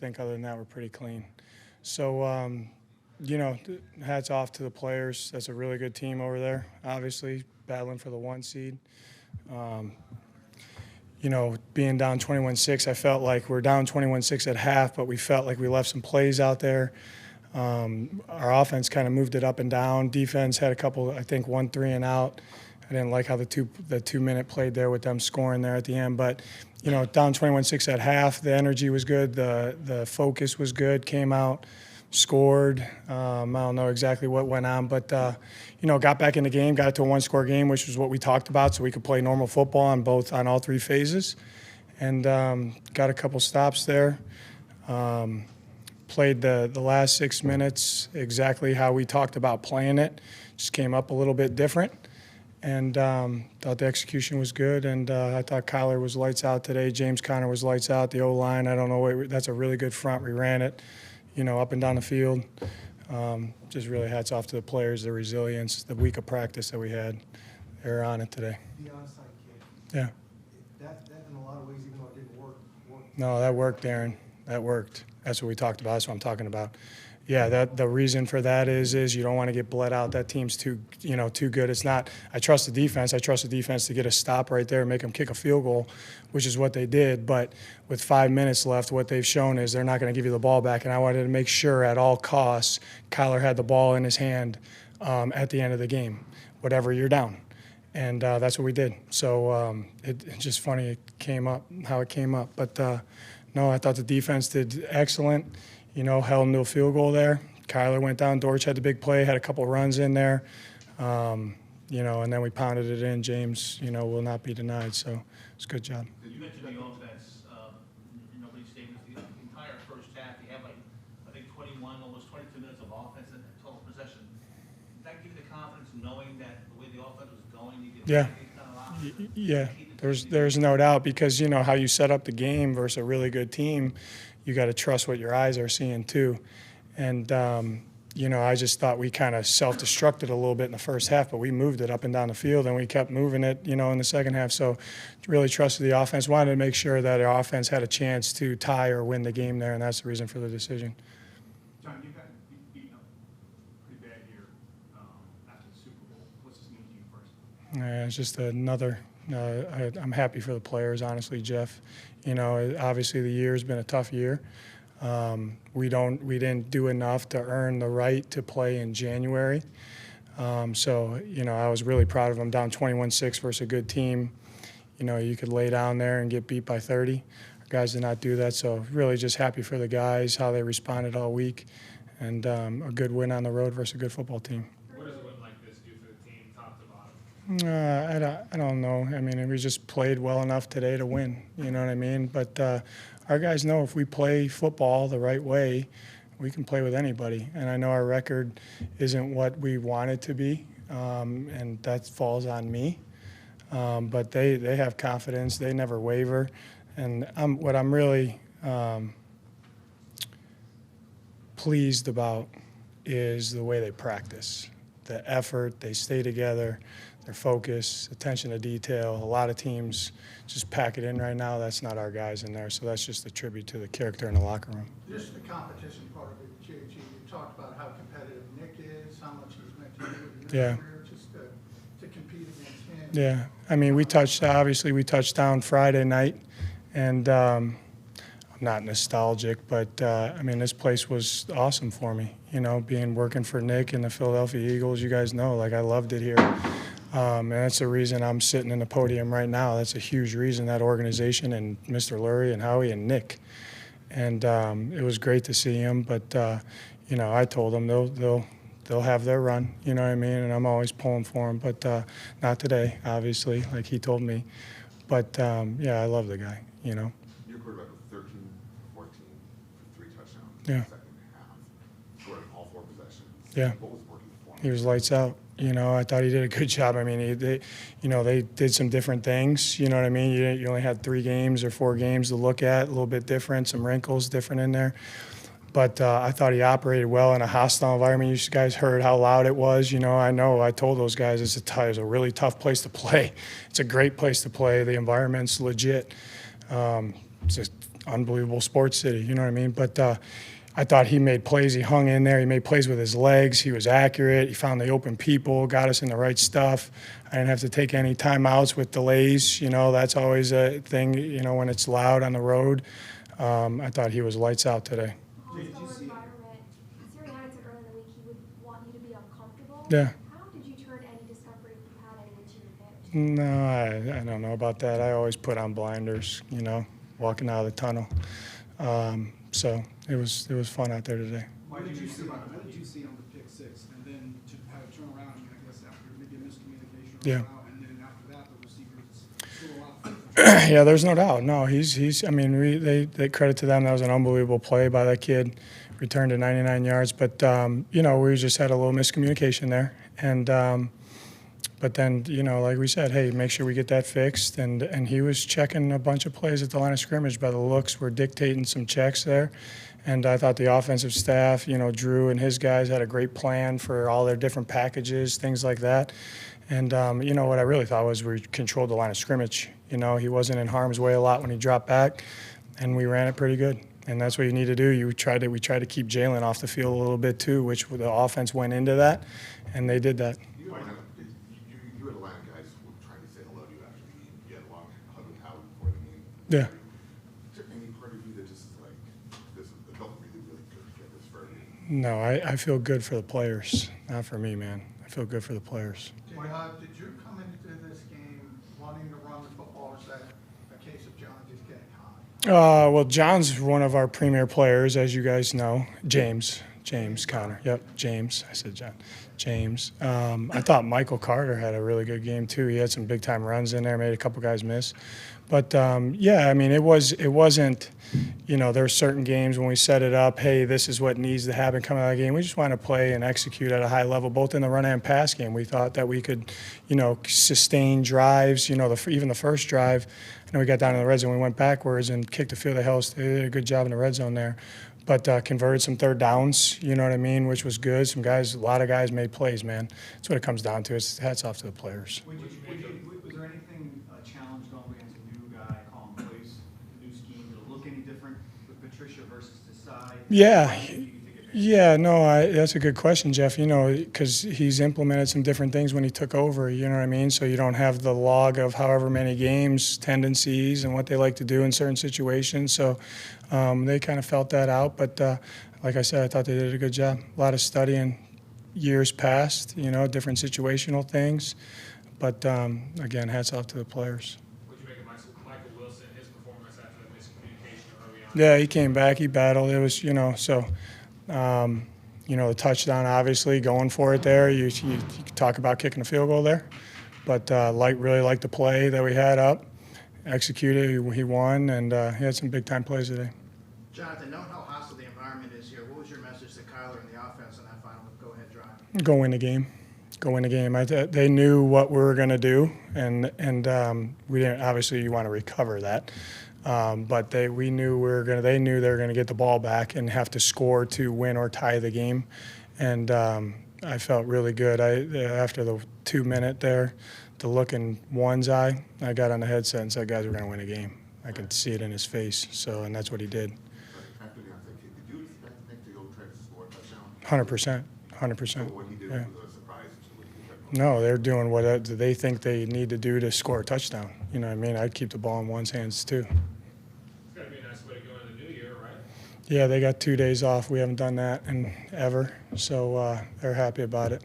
think other than that, we're pretty clean. So, you know, hats off to the players. That's a really good team over there, obviously, battling for the 1 seed. You know, being down 21-6, I felt like we're down 21-6 at half, but we felt like we left some plays out there. Our offense kind of moved it up and down. Defense had a couple, I think, 1 3 and out. I didn't like how the 2-minute played there with them scoring there at the end. But, you know, down 21-6 at half, the energy was good. The focus was good, came out, scored. I don't know exactly what went on, but, you know, got back in the game, got it to a 1-score game, which was what we talked about, so we could play normal football on all 3 phases. And got a couple stops there. Played the last 6 minutes exactly how we talked about playing it. Just came up a little bit different. And thought the execution was good, and I thought Kyler was lights out today. James Conner was lights out. The O-line, I don't know, that's a really good front. We ran it, you know, up and down the field. Just really hats off to the players, the resilience, the week of practice that we had. They were on it today. The onside kick. Yeah. That in a lot of ways, even though it didn't work. No, that worked, Darren. That worked. That's what we talked about. That's what I'm talking about. Yeah, the reason for that is you don't want to get bled out. That team's too good. It's not. I trust the defense. I trust the defense to get a stop right there and make them kick a field goal, which is what they did. But with 5 minutes left, what they've shown is they're not going to give you the ball back. And I wanted to make sure at all costs Kyler had the ball in his hand at the end of the game, whatever you're down. And that's what we did. So it's just funny it came up, how it came up. But, no, I thought the defense did excellent. You know, held into a field goal there. Kyler went down. Dortch had the big play, had a couple runs in there. You know, and then we pounded it in. James, you know, will not be denied. So it's a good job. You mentioned the offense. In nobody's statements, the entire first half, you had like, I think 21, almost 22 minutes of offense and total possession. Did that give you the confidence knowing that the way the offense was going, you could Yeah. these kind of options? Yeah, there's no doubt, because you know how you set up the game versus a really good team. You got to trust what your eyes are seeing too. And you know, I just thought we kind of self-destructed a little bit in the first half, but we moved it up and down the field, and we kept moving it, you know, in the second half. So really trusted the offense. Wanted to make sure that our offense had a chance to tie or win the game there, and that's the reason for the decision. John, you got beaten up pretty bad here after the Super Bowl. What's this mean to you personally? It's just another. I'm happy for the players, honestly, Jeff. You know, obviously the year's been a tough year. We didn't do enough to earn the right to play in January. So, you know, I was really proud of them. Down 21-6 versus a good team. You know, you could lay down there and get beat by 30. Our guys did not do that. So really just happy for the guys, how they responded all week. And a good win on the road versus a good football team. What does a win like this do for the team, top to bottom? I don't know. I mean, we just played well enough today to win. You know what I mean? But our guys know if we play football the right way, we can play with anybody. And I know our record isn't what we want it to be, and that falls on me. But they have confidence. They never waver. And what I'm really pleased about is the way they practice, the effort, they stay together, their focus, attention to detail. A lot of teams just pack it in right now. That's not our guys in there, so that's just a tribute to the character in the locker room. Just the competition part of it, JG. You talked about how competitive Nick is, how much he's meant to you in your career, just to compete against him. Yeah, I mean, we touched down Friday night, and I'm not nostalgic, but I mean, this place was awesome for me. You know, working for Nick and the Philadelphia Eagles, you guys know, like, I loved it here. And that's the reason I'm sitting in the podium right now. That's a huge reason, that organization and Mr. Lurie and Howie and Nick. And it was great to see him, but you know, I told them they'll have their run, you know what I mean? And I'm always pulling for them, but not today, obviously, like he told me. But yeah, I love the guy, you know. Your quarterback was 13, 14, 3 touchdowns Yeah. in the second half. Scored all 4 possessions. Yeah. What was working for him? He was lights out. You know, I thought he did a good job. I mean, they did some different things. You know what I mean? You only had 3 games or 4 games to look at, a little bit different, some wrinkles different in there. But I thought he operated well in a hostile environment. You guys heard how loud it was. You know, I told those guys it's a really tough place to play. It's a great place to play. The environment's legit. It's an unbelievable sports city. You know what I mean? But I thought he made plays. He hung in there. He made plays with his legs. He was accurate. He found the open people, got us in the right stuff. I didn't have to take any timeouts with delays. You know, that's always a thing, you know, when it's loud on the road. I thought he was lights out today. Hostile environment. Sirianni said earlier in the week he would want you to be uncomfortable. Yeah. How did you turn any discomfort if you had any into your advantage? No, I don't know about that. I always put on blinders, you know, walking out of the tunnel. So it was fun out there today. What did you see on the pick six, and then to have it turn around, I guess after maybe a miscommunication, Yeah. and then after that, the receivers still a lot. Yeah, there's no doubt. No, he's. I mean, they credit to them. That was an unbelievable play by that kid. Returned to 99 yards, but you know, we just had a little miscommunication there, and but then, you know, like we said, hey, make sure we get that fixed. And he was checking a bunch of plays at the line of scrimmage. By the looks, we're dictating some checks there. And I thought the offensive staff, you know, Drew and his guys had a great plan for all their different packages, things like that. And, you know, what I really thought was we controlled the line of scrimmage. You know, he wasn't in harm's way a lot when he dropped back, and we ran it pretty good. And that's what you need to do. We tried to keep Jalen off the field a little bit too, which the offense went into that, and they did that. You had a line of guys who were trying to say hello to you after the game. You had a long hug with Howie before the game. Yeah. Is there any part of you that just is like, this felt really, really good to get this for you? No, I feel good for the players, not for me, man. I feel good for the players. Did you come into this game wanting to run the football, or is that a case of John just getting hot? Well, John's one of our premier players, as you guys know. James Conner. Yep, James. I said John. James. I thought Michael Carter had a really good game too. He had some big time runs in there, made a couple guys miss. But yeah, I mean, it wasn't, you know, there were certain games when we set it up, hey, this is what needs to happen coming out of the game. We just want to play and execute at a high level, both in the run and pass game. We thought that we could, you know, sustain drives, you know, even the first drive. I know we got down in the red zone, we went backwards and kicked the field of hell. They did a good job in the red zone there. But converted some third downs, you know what I mean, which was good. Some guys, a lot of guys made plays, man. That's what it comes down to. It's hats off to the players. Was there anything challenged going against a new guy, calling plays, the new scheme? Did it look any different with Patricia versus Desai? Yeah. Yeah, no, that's a good question, Jeff. You know, because he's implemented some different things when he took over, you know what I mean? So you don't have the log of however many games, tendencies, and what they like to do in certain situations. So they kind of felt that out. But like I said, I thought they did a good job. A lot of studying years past, you know, different situational things. But again, hats off to the players. What did you make of Michael Wilson, his performance after that miscommunication early on? Yeah, he came back, he battled. It was, you know, so. You know, the touchdown, obviously, going for it there. You talk about kicking a field goal there. But really liked the play that we had up, executed, he won, and he had some big-time plays today. Jonathan, knowing how hostile the environment is here, what was your message to Kyler and the offense on that final go-ahead drive? Go win the game. Go win the game. They knew what we were going to do, and we didn't. Obviously, you want to recover that. But they knew they were gonna get the ball back and have to score to win or tie the game, and I felt really good. After the 2 minute there, the look in one's eye, I got on the headset and said, "Guys, we're gonna win a game." I could see it in his face. So, and that's what he did. After the offense, did you expect Nick to go try to score a touchdown? 100%. So what he did Yeah. was a surprise. No, they're doing what they think they need to do to score a touchdown. You know what I mean? I'd keep the ball in one's hands too. It's got to be a nice way to go into the new year, right? Yeah, they got 2 days off. We haven't done that in ever, so they're happy about it.